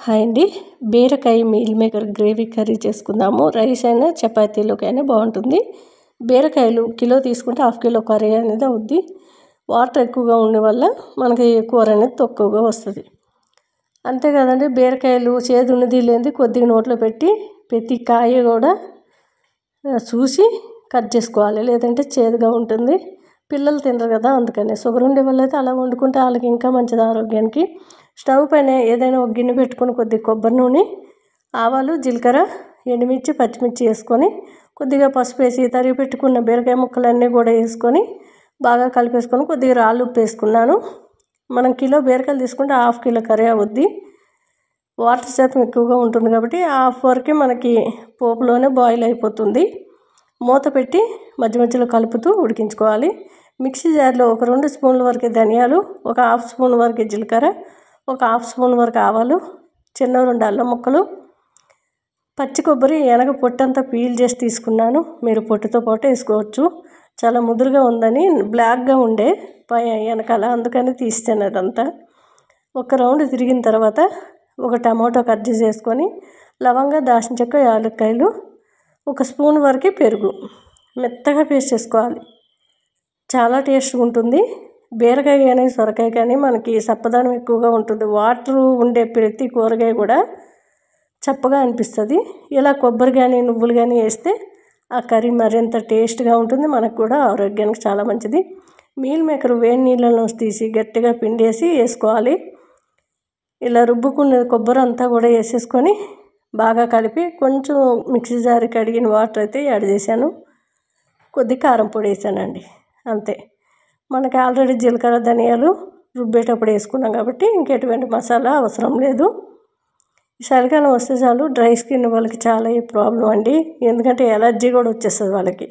Hi అండి. బీరకాయ meal maker gravy curry చేసుకుందాము. రైస్ అయినా చపాతీలోకైనా బాగుంటుంది. బీరకాయలు కిలో తీసుకుంటే హాఫ్ కిలో కర్రీ అనేది అవుద్ది. వాటర్ ఎక్కువగా ఉండే వల్ల మనకి కూర అనేది తక్కువగా వస్తుంది. అంతే కదండి, బీరకాయలు చేదు ఉన్నది లేనిది కొద్దిగా నోట్లో పెట్టి ప్రతి కాయ కూడా చూసి కట్ చేసుకోవాలి, లేదంటే చేదుగా ఉంటుంది. పిల్లలు తినరు కదా, అందుకని షుగర్ ఉండే వాళ్ళు అయితే అలా వండుకుంటే వాళ్ళకి ఇంకా మంచిది ఆరోగ్యానికి. స్టవ్ పైన ఏదైనా ఒక గిన్నె పెట్టుకొని కొద్దిగా కొబ్బరి నూనె, ఆవాలు, జీలకర్ర, ఎండుమిర్చి, పచ్చిమిర్చి వేసుకొని కొద్దిగా పసుపు వేసి తరిగి పెట్టుకున్న బీరకాయ ముక్కలన్నీ కూడా వేసుకొని బాగా కలిపేసుకొని కొద్దిగా రాళ్ళు ఉప్పు వేసుకున్నాను. మనం కిలో బీరకాయలు తీసుకుంటే హాఫ్ కిలో కర్రీ అవుద్ది. వాటర్ శాతం ఎక్కువగా ఉంటుంది కాబట్టి హాఫ్ వరకే మనకి పోపులోనే బాయిల్ అయిపోతుంది. మూత పెట్టి మధ్య మధ్యలో కలుపుతూ ఉడికించుకోవాలి. మిక్సీ జార్లో ఒక 2 స్పూన్ల వరకు ధనియాలు, ఒక హాఫ్ స్పూన్ వరకు జీలకర్ర, ఒక హాఫ్ స్పూన్ వరకు ఆవాలు, చిన్న 2 అల్లం ముక్కలు, పచ్చి కొబ్బరి వెనక పొట్టంతా పీల్ చేసి తీసుకున్నాను. మీరు పొట్టుతో పాటు వేసుకోవచ్చు. చాలా ముదురుగా ఉందని బ్లాక్గా ఉండే వెనకాల, అందుకని తీస్తాను అదంతా. ఒక రౌండ్ తిరిగిన తర్వాత ఒక టమాటో కట్ చేసుకొని లవంగా, దాల్చిన చెక్క, యాలక్కాయలు, ఒక స్పూన్ వరకు పెరుగు మెత్తగా పేస్ట్ చేసుకోవాలి. చాలా టేస్ట్గా ఉంటుంది. బీరకాయ కానీ సొరకాయ కానీ మనకి చప్పదనం ఎక్కువగా ఉంటుంది. వాటర్ ఉండే ప్రతి కూరగాయ కూడా చప్పగా అనిపిస్తుంది. ఇలా కొబ్బరి కానీ నువ్వులు కానీ వేస్తే ఆ కర్రీ మరింత టేస్ట్గా ఉంటుంది. మనకు కూడా ఆరోగ్యానికి చాలా మంచిది. మీల్ మేకర్ వేడి నీళ్ళలో తీసి గట్టిగా పిండేసి వేసుకోవాలి. ఇలా రుబ్బుకున్న కొబ్బరి అంతా కూడా వేసేసుకొని బాగా కలిపి కొంచెం మిక్సీ జార్ కడిగిన వాటర్ అయితే యాడ్ చేశాను. కొద్దిగా కారం పొడి వేసానండి, అంతే. మనకి ఆల్రెడీ జీలకర్ర, ధనియాలు రుబ్బేటప్పుడు వేసుకున్నాం కాబట్టి ఇంకెటువంటి మసాలా అవసరం లేదు. చలికాలం వస్తే చాలు డ్రై స్కిన్ వాళ్ళకి చాలా ప్రాబ్లం అండి. ఎందుకంటే ఎలర్జీ కూడా వచ్చేస్తుంది వాళ్ళకి.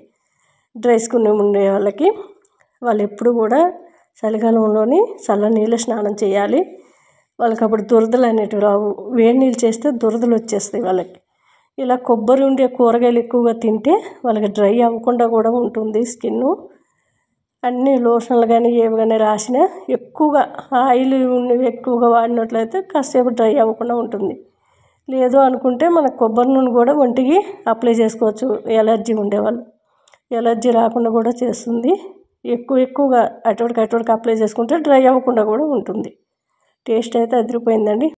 డ్రై స్కిన్ ఉండే వాళ్ళకి వాళ్ళు ఎప్పుడు కూడా చలికాలంలోని చల్ల నీళ్ళు స్నానం చేయాలి. వాళ్ళకి అప్పుడు దురదలు అనేటివి రావు. వేడి నీళ్ళు చేస్తే దురదలు వచ్చేస్తాయి వాళ్ళకి. ఇలా కొబ్బరి ఉండే కూరగాయలు ఎక్కువగా తింటే వాళ్ళకి డ్రై అవ్వకుండా కూడా ఉంటుంది స్కిన్. అన్ని లోషన్లు కానీ ఏవి కానీ రాసినా ఎక్కువగా ఆయిల్ ఉన్నవి ఎక్కువగా వాడినట్లయితే కాసేపు డ్రై అవ్వకుండా ఉంటుంది. లేదు అనుకుంటే మన కొబ్బరి నూనె కూడా ఒంటికి అప్లై చేసుకోవచ్చు. ఎలర్జీ ఉండేవాళ్ళు ఎలర్జీ రాకుండా కూడా చేస్తుంది. ఎక్కువగా అటువడికి అప్లై చేసుకుంటే డ్రై అవ్వకుండా కూడా ఉంటుంది. టేస్ట్ అయితే అదిరిపోయిందండి.